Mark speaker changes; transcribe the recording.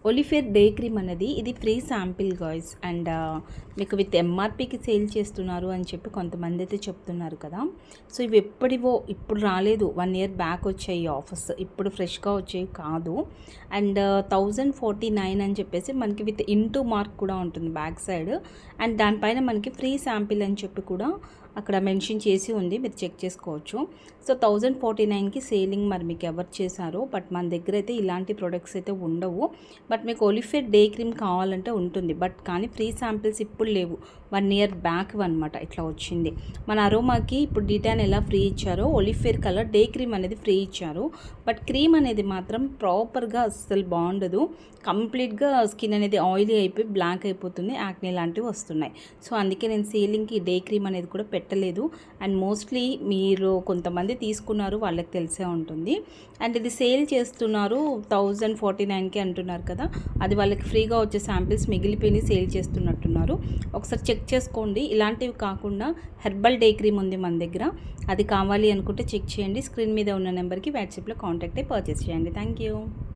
Speaker 1: ఒలిఫేర్ day cream అనేది ఇది free sample guys and మీకు విత్ ఎంఆర్పికి సేల్ చేస్తున్నారు అని చెప్పి కొంతమంది అయితే చెప్తున్నారు కదా. సో ఇవి ఎప్పటివో ఇప్పుడు రాలేదు, 1 ఇయర్ బ్యాక్ వచ్చాయి ఆఫర్స్, ఇప్పుడు ఫ్రెష్గా వచ్చేవి కాదు. అండ్ 1049 అని చెప్పేసి మనకి విత్ ఇంటూ మార్క్ కూడా ఉంటుంది బ్యాక్ సైడ్. అండ్ దానిపైన మనకి ఫ్రీ శాంపిల్ అని చెప్పి కూడా అక్కడ మెన్షన్ చేసి ఉంది, మీరు చెక్ చేసుకోవచ్చు. సో 1049కి సేలింగ్ మరి మీకు ఎవరు చేశారో, బట్ మన దగ్గర అయితే ఇలాంటి ప్రొడక్ట్స్ అయితే ఉండవు. బట్ మీకు ఒలిఫేర్ డే క్రీమ్ కావాలంటే ఉంటుంది, బట్ కానీ ఫ్రీ శాంపిల్స్ ఇప్పుడు లేవు, 1 ఇయర్ బ్యాక్ అనమాట ఇట్లా వచ్చింది. మన అరోమాకి ఇప్పుడు డీటాన్ ఎలా ఫ్రీ ఇచ్చారో ఒలిఫేర్ కలర్ డే క్రీమ్ అనేది ఫ్రీ ఇచ్చారు. బట్ క్రీమ్ అనేది మాత్రం ప్రాపర్గా అస్సలు బాగుండదు, కంప్లీట్గా స్కిన్ అనేది ఆయిలీ అయిపోయి బ్లాక్ అయిపోతుంది, యాక్నే లాంటివి వస్తున్నాయి. సో అందుకే నేను సేలింగ్కి డే క్రీమ్ అనేది కూడా పెట్టలేదు. అండ్ మోస్ట్లీ మీరు కొంతమంది తీసుకున్నారు, వాళ్ళకి తెలిసే ఉంటుంది. అండ్ ఇది సేల్ చేస్తున్నారు 1049కి అంటున్నారు కదా, అది వాళ్ళకి ఫ్రీగా వచ్చే శాంపిల్స్ మిగిలిపోయి సేల్ చేస్తున్నట్టున్నారు. ఒకసారి చెక్ చేసుకోండి. ఇలాంటివి కాకుండా హెర్బల్ డే క్రీమ్ ఉంది మన దగ్గర, అది కావాలి అనుకుంటే చెక్ చేయండి. స్క్రీన్ మీద ఉన్న నెంబర్కి వాట్సాప్లో కాంటాక్ట్ అయ్యి పర్చేస్ చేయండి. Thank you.